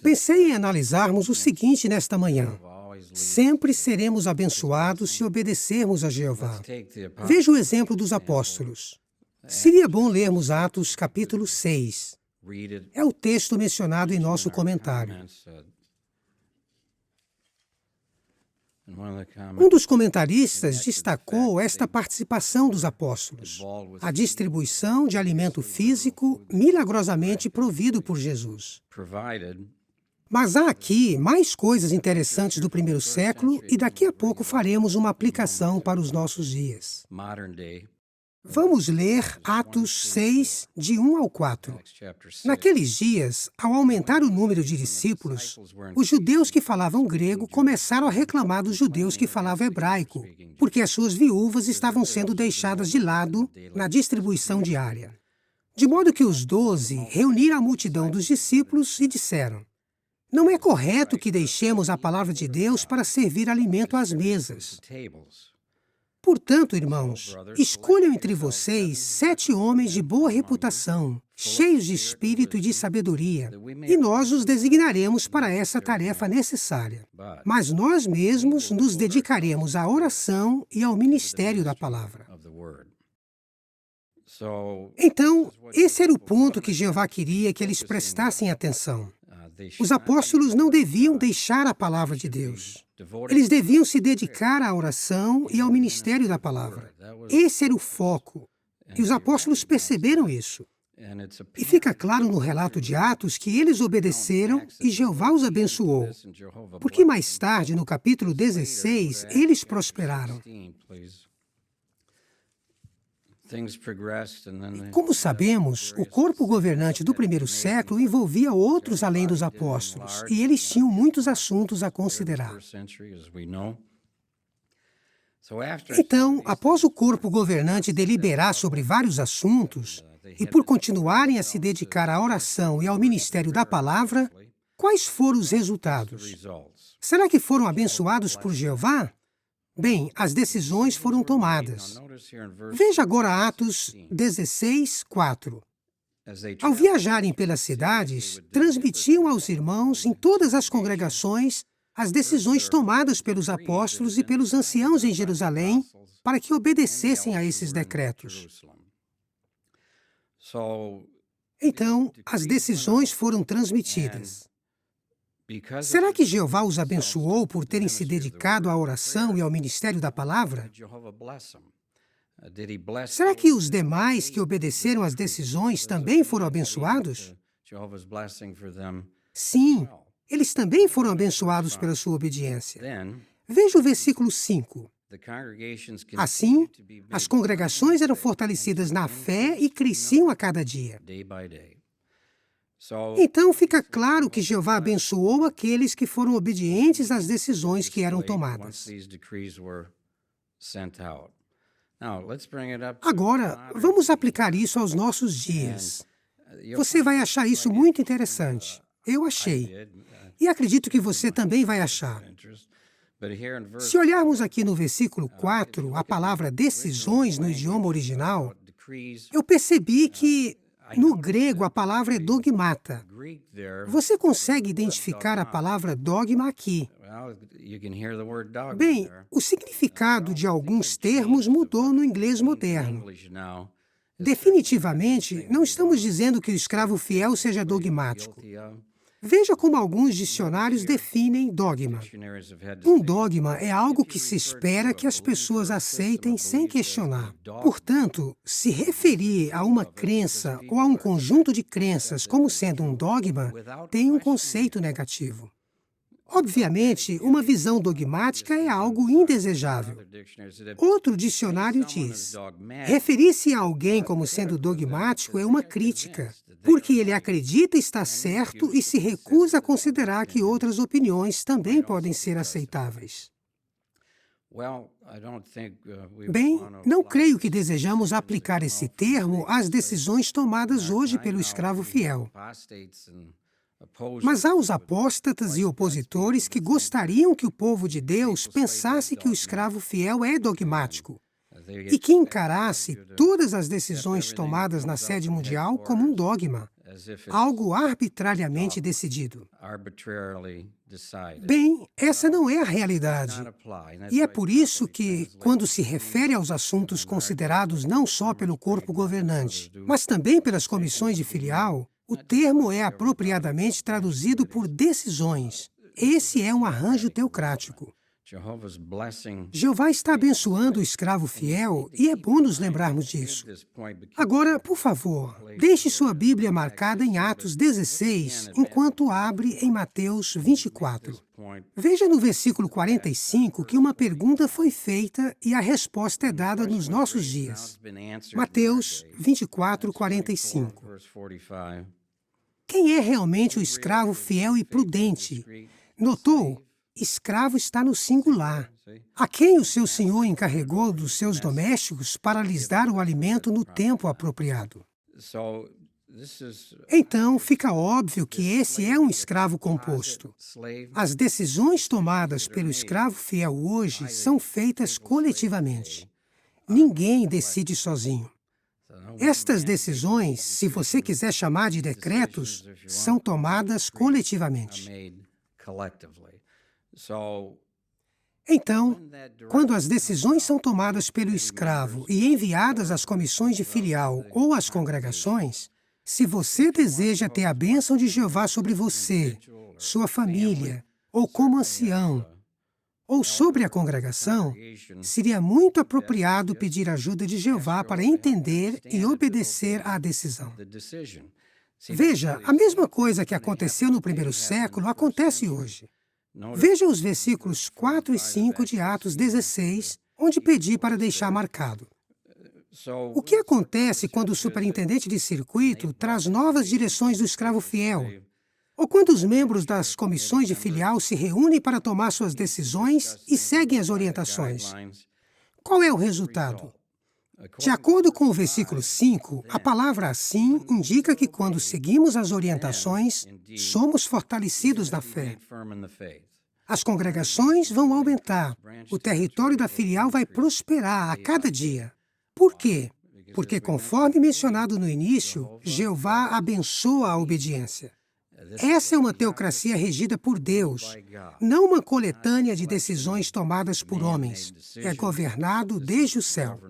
Pensei em analisarmos o seguinte nesta manhã. Sempre seremos abençoados se obedecermos a Jeová. Veja o exemplo dos apóstolos. Seria bom lermos Atos capítulo 6. É o texto mencionado em nosso comentário. Um dos comentaristas destacou esta participação dos apóstolos, a distribuição de alimento físico milagrosamente provido por Jesus. Mas há aqui mais coisas interessantes do primeiro século e daqui a pouco faremos uma aplicação para os nossos dias. Vamos ler Atos 6, de 1 ao 4. Naqueles dias, ao aumentar o número de discípulos, os judeus que falavam grego começaram a reclamar dos judeus que falavam hebraico, porque as suas viúvas estavam sendo deixadas de lado na distribuição diária. De modo que os 12 reuniram a multidão dos discípulos e disseram: não é correto que deixemos a palavra de Deus para servir alimento às mesas. Portanto, irmãos, escolham entre vocês 7 homens de boa reputação, cheios de espírito e de sabedoria, e nós os designaremos para essa tarefa necessária. Mas nós mesmos nos dedicaremos à oração e ao ministério da palavra. Então, esse era o ponto que Jeová queria que eles prestassem atenção. Os apóstolos não deviam deixar a palavra de Deus. Eles deviam se dedicar à oração e ao ministério da palavra. Esse era o foco. E os apóstolos perceberam isso. E fica claro no relato de Atos que eles obedeceram e Jeová os abençoou. Porque mais tarde, no capítulo 16, eles prosperaram. Como sabemos, o corpo governante do primeiro século envolvia outros além dos apóstolos, e eles tinham muitos assuntos a considerar. Então, após o corpo governante deliberar sobre vários assuntos, e por continuarem a se dedicar à oração e ao ministério da palavra, quais foram os resultados? Será que foram abençoados por Jeová? Bem, as decisões foram tomadas. Veja agora Atos 16, 4. Ao viajarem pelas cidades, transmitiam aos irmãos em todas as congregações as decisões tomadas pelos apóstolos e pelos anciãos em Jerusalém para que obedecessem a esses decretos. Então, as decisões foram transmitidas. Será que Jeová os abençoou por terem se dedicado à oração e ao ministério da palavra? Será que os demais que obedeceram às decisões também foram abençoados? Sim, eles também foram abençoados pela sua obediência. Veja o versículo 5. Assim, as congregações eram fortalecidas na fé e cresciam a cada dia. Então fica claro que Jeová abençoou aqueles que foram obedientes às decisões que eram tomadas. Agora, vamos aplicar isso aos nossos dias. Você vai achar isso muito interessante. Eu achei. E acredito que você também vai achar. Se olharmos aqui no versículo 4, a palavra decisões no idioma original, eu percebi que no grego, a palavra é dogmata. Você consegue identificar a palavra dogma aqui. Bem, o significado de alguns termos mudou no inglês moderno. Definitivamente, não estamos dizendo que o escravo fiel seja dogmático. Veja como alguns dicionários definem dogma. Um dogma é algo que se espera que as pessoas aceitem sem questionar. Portanto, se referir a uma crença ou a um conjunto de crenças como sendo um dogma, tem um conceito negativo. Obviamente, uma visão dogmática é algo indesejável. Outro dicionário diz: referir-se a alguém como sendo dogmático é uma crítica, porque ele acredita estar certo e se recusa a considerar que outras opiniões também podem ser aceitáveis. Bem, não creio que desejamos aplicar esse termo às decisões tomadas hoje pelo escravo fiel. Mas há os apóstatas e opositores que gostariam que o povo de Deus pensasse que o escravo fiel é dogmático e que encarasse todas as decisões tomadas na sede mundial como um dogma. algo arbitrariamente decidido. Bem, essa não é a realidade. E é por isso que, quando se refere aos assuntos considerados não só pelo corpo governante, mas também pelas comissões de filial, o termo é apropriadamente traduzido por decisões. Esse é um arranjo teocrático. Jeová está abençoando o escravo fiel e é bom nos lembrarmos disso. Agora, por favor, deixe sua Bíblia marcada em Atos 16, enquanto abre em Mateus 24. Veja no versículo 45 que uma pergunta foi feita e a resposta é dada nos nossos dias. Mateus 24, 45. Quem é realmente o escravo fiel e prudente? Notou? Escravo está no singular. A quem o seu senhor encarregou dos seus domésticos para lhes dar o alimento no tempo apropriado. Então, fica óbvio que esse é um escravo composto. As decisões tomadas pelo escravo fiel hoje são feitas coletivamente. Ninguém decide sozinho. Estas decisões, se você quiser chamar de decretos, são tomadas coletivamente. Então, quando as decisões são tomadas pelo escravo e enviadas às comissões de filial ou às congregações, se você deseja ter a bênção de Jeová sobre você, sua família, ou como ancião, ou sobre a congregação, seria muito apropriado pedir ajuda de Jeová para entender e obedecer à decisão. Veja, a mesma coisa que aconteceu no primeiro século acontece hoje. Veja os versículos 4 e 5 de Atos 16, onde pedi para deixar marcado. O que acontece quando o superintendente de circuito traz novas direções do escravo fiel? Ou quando os membros das comissões de filial se reúnem para tomar suas decisões e seguem as orientações? Qual é o resultado? De acordo com o versículo 5, a palavra assim indica que quando seguimos as orientações, somos fortalecidos na fé. As congregações vão aumentar, o território da filial vai prosperar a cada dia. Por quê? Porque, conforme mencionado no início, Jeová abençoa a obediência. Essa é uma teocracia regida por Deus, não uma coletânea de decisões tomadas por homens. É governado desde o céu.